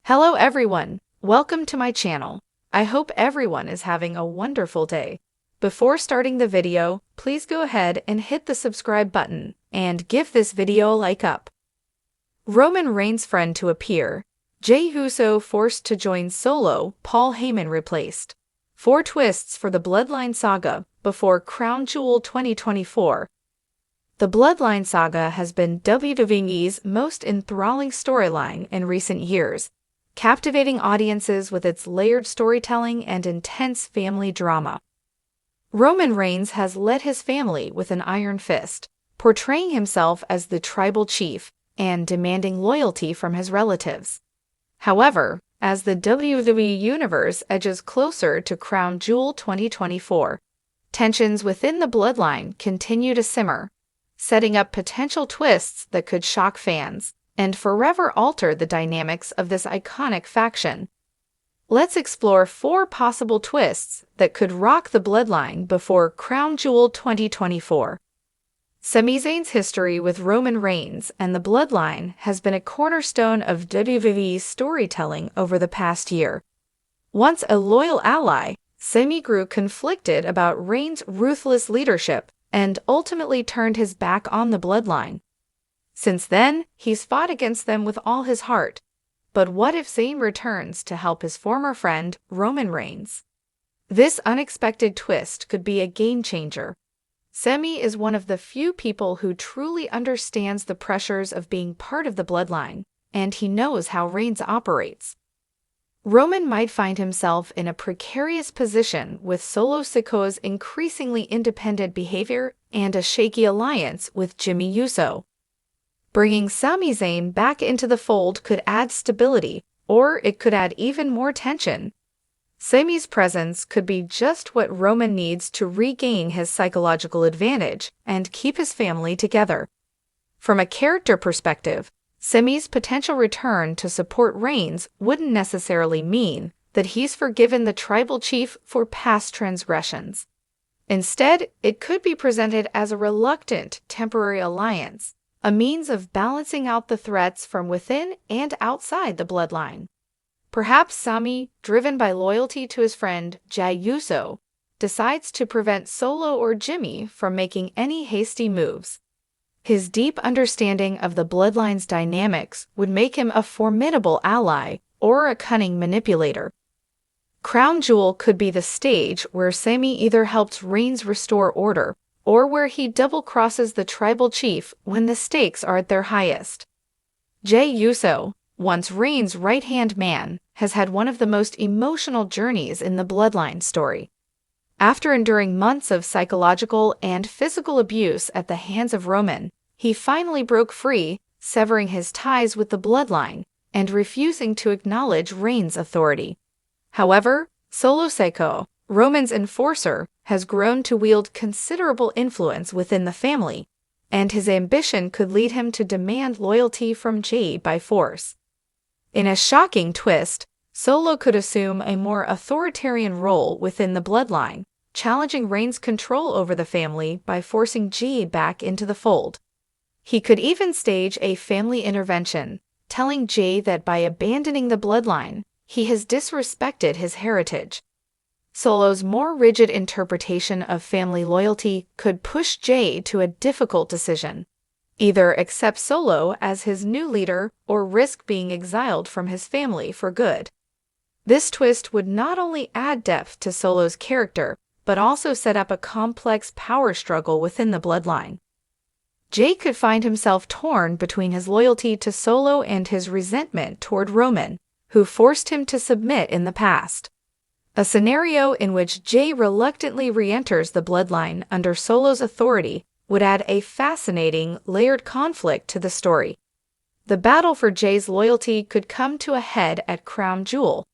Hello everyone, welcome to my channel. I hope everyone is having a wonderful day. Before starting the video, please go ahead and hit the subscribe button and give this video a like up. Roman Reigns' friend to appear. Jey Uso forced to join Solo, Paul Heyman replaced. 4 twists for the Bloodline Saga before Crown Jewel 2024. The Bloodline Saga has been WWE's most enthralling storyline in recent years, captivating audiences with its layered storytelling and intense family drama. Roman Reigns has led his family with an iron fist, portraying himself as the tribal chief and demanding loyalty from his relatives. However, as the WWE Universe edges closer to Crown Jewel 2024, tensions within the bloodline continue to simmer, setting up potential twists that could shock fans and forever alter the dynamics of this iconic faction. Let's explore 4 possible twists that could rock the bloodline before Crown Jewel 2024. Sami Zayn's history with Roman Reigns and the bloodline has been a cornerstone of WWE's storytelling over the past year. Once a loyal ally, Sami grew conflicted about Reigns' ruthless leadership and ultimately turned his back on the bloodline. Since then, he's fought against them with all his heart. But what if Zayn returns to help his former friend, Roman Reigns? This unexpected twist could be a game-changer. Sami is one of the few people who truly understands the pressures of being part of the bloodline, and he knows how Reigns operates. Roman might find himself in a precarious position with Solo Sikoa's increasingly independent behavior and a shaky alliance with Jey Uso. Bringing Sami Zayn back into the fold could add stability, or it could add even more tension. Sami's presence could be just what Roman needs to regain his psychological advantage and keep his family together. From a character perspective, Sami's potential return to support Reigns wouldn't necessarily mean that he's forgiven the tribal chief for past transgressions. Instead, it could be presented as a reluctant, temporary alliance, a means of balancing out the threats from within and outside the bloodline. Perhaps Sami, driven by loyalty to his friend Jey Uso, decides to prevent Solo or Jey from making any hasty moves. His deep understanding of the bloodline's dynamics would make him a formidable ally or a cunning manipulator. Crown Jewel could be the stage where Sami either helps Reigns restore order or where he double-crosses the tribal chief when the stakes are at their highest. Jey Uso, once Reigns' right-hand man, has had one of the most emotional journeys in the bloodline story. After enduring months of psychological and physical abuse at the hands of Roman, he finally broke free, severing his ties with the bloodline and refusing to acknowledge Reigns' authority. However, Solo Sikoa, Roman's enforcer, has grown to wield considerable influence within the family, and his ambition could lead him to demand loyalty from Jey by force. In a shocking twist, Solo could assume a more authoritarian role within the bloodline, challenging Reigns' control over the family by forcing Jey back into the fold. He could even stage a family intervention, telling Jey that by abandoning the bloodline, he has disrespected his heritage. Solo's more rigid interpretation of family loyalty could push Jey to a difficult decision: either accept Solo as his new leader or risk being exiled from his family for good. This twist would not only add depth to Solo's character, but also set up a complex power struggle within the bloodline. Jey could find himself torn between his loyalty to Solo and his resentment toward Roman, who forced him to submit in the past. A scenario in which Jey reluctantly re-enters the bloodline under Solo's authority would add a fascinating, layered conflict to the story. The battle for Jey's loyalty could come to a head at Crown Jewel,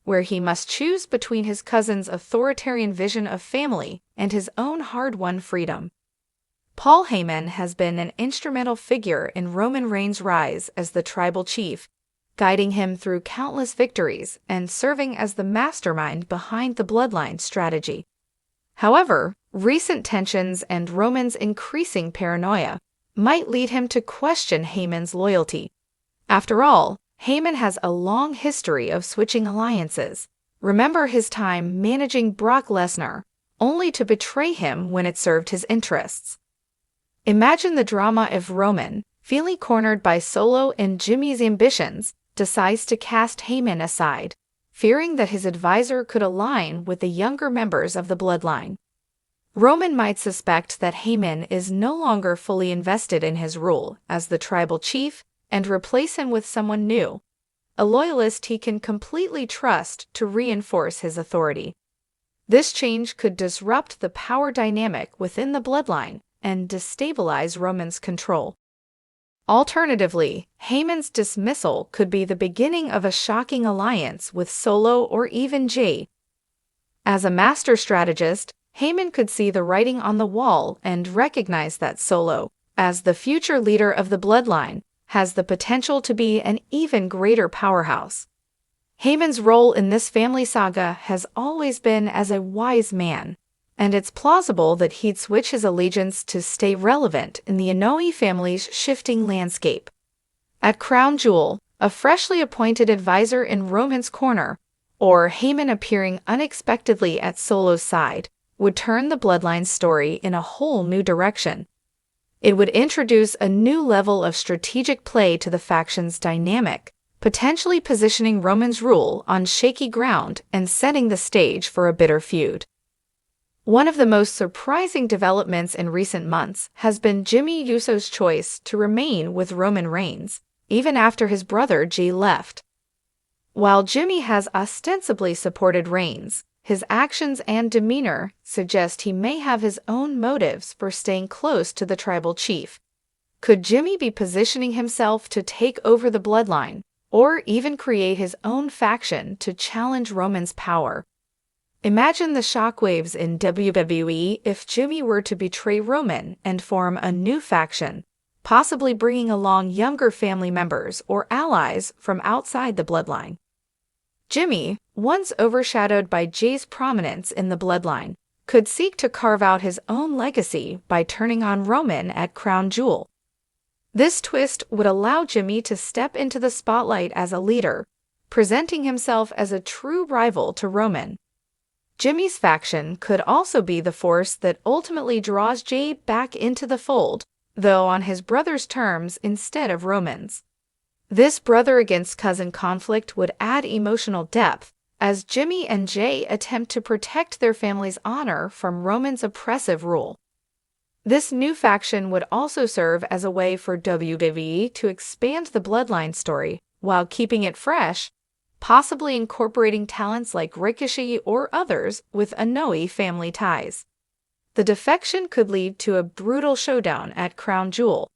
where he must choose between his cousin's authoritarian vision of family and his own hard-won freedom. Paul Heyman has been an instrumental figure in Roman Reigns' rise as the tribal chief, guiding him through countless victories and serving as the mastermind behind the bloodline strategy. However, recent tensions and Roman's increasing paranoia might lead him to question Heyman's loyalty. After all, Heyman has a long history of switching alliances. Remember his time managing Brock Lesnar, only to betray him when it served his interests. Imagine the drama if Roman, feeling cornered by Solo and Jimmy's ambitions, decides to cast Heyman aside, fearing that his advisor could align with the younger members of the bloodline. Roman might suspect that Heyman is no longer fully invested in his role as the tribal chief and replace him with someone new, a loyalist he can completely trust to reinforce his authority. This change could disrupt the power dynamic within the bloodline and destabilize Roman's control. Alternatively, Heyman's dismissal could be the beginning of a shocking alliance with Solo or even Jey. As a master strategist, Heyman could see the writing on the wall and recognize that Solo, as the future leader of the bloodline, has the potential to be an even greater powerhouse. Heyman's role in this family saga has always been as a wise man, and it's plausible that he'd switch his allegiance to stay relevant in the Inoue family's shifting landscape. At Crown Jewel, a freshly appointed advisor in Roman's corner, or Heyman appearing unexpectedly at Solo's side, would turn the bloodline story in a whole new direction. It would introduce a new level of strategic play to the faction's dynamic, potentially positioning Roman's rule on shaky ground and setting the stage for a bitter feud. One of the most surprising developments in recent months has been Jimmy Uso's choice to remain with Roman Reigns, even after his brother Jey left. While Jimmy has ostensibly supported Reigns, his actions and demeanor suggest he may have his own motives for staying close to the tribal chief. Could Jimmy be positioning himself to take over the bloodline, or even create his own faction to challenge Roman's power? Imagine the shockwaves in WWE if Jimmy were to betray Roman and form a new faction, possibly bringing along younger family members or allies from outside the bloodline. Jimmy, once overshadowed by Jey's prominence in the bloodline, could seek to carve out his own legacy by turning on Roman at Crown Jewel. This twist would allow Jimmy to step into the spotlight as a leader, presenting himself as a true rival to Roman. Jimmy's faction could also be the force that ultimately draws Jey back into the fold, though on his brother's terms instead of Roman's. This brother-against-cousin conflict would add emotional depth, as Jimmy and Jey attempt to protect their family's honor from Roman's oppressive rule. This new faction would also serve as a way for WWE to expand the bloodline story while keeping it fresh, possibly incorporating talents like Rikishi or others with Inoue family ties. The defection could lead to a brutal showdown at Crown Jewel,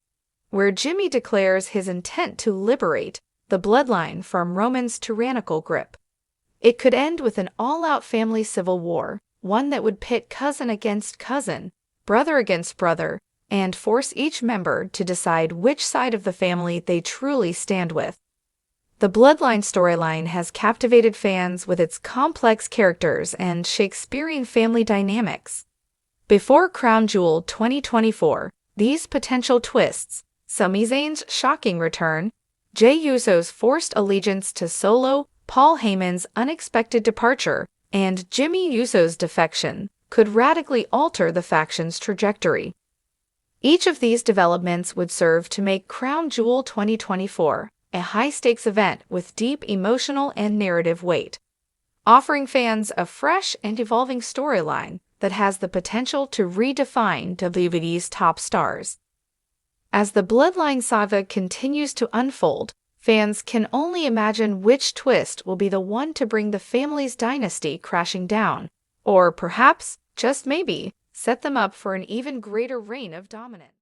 where Jimmy declares his intent to liberate the bloodline from Roman's tyrannical grip. It could end with an all-out family civil war, one that would pit cousin against cousin, brother against brother, and force each member to decide which side of the family they truly stand with. The bloodline storyline has captivated fans with its complex characters and Shakespearean family dynamics. Before Crown Jewel 2024, these potential twists, Sami Zayn's shocking return, Jey Uso's forced allegiance to Solo, Paul Heyman's unexpected departure, and Jimmy Uso's defection, could radically alter the faction's trajectory. Each of these developments would serve to make Crown Jewel 2024 a high-stakes event with deep emotional and narrative weight, offering fans a fresh and evolving storyline that has the potential to redefine WWE's top stars. As the Bloodline saga continues to unfold, fans can only imagine which twist will be the one to bring the family's dynasty crashing down, or perhaps, just maybe, set them up for an even greater reign of dominance.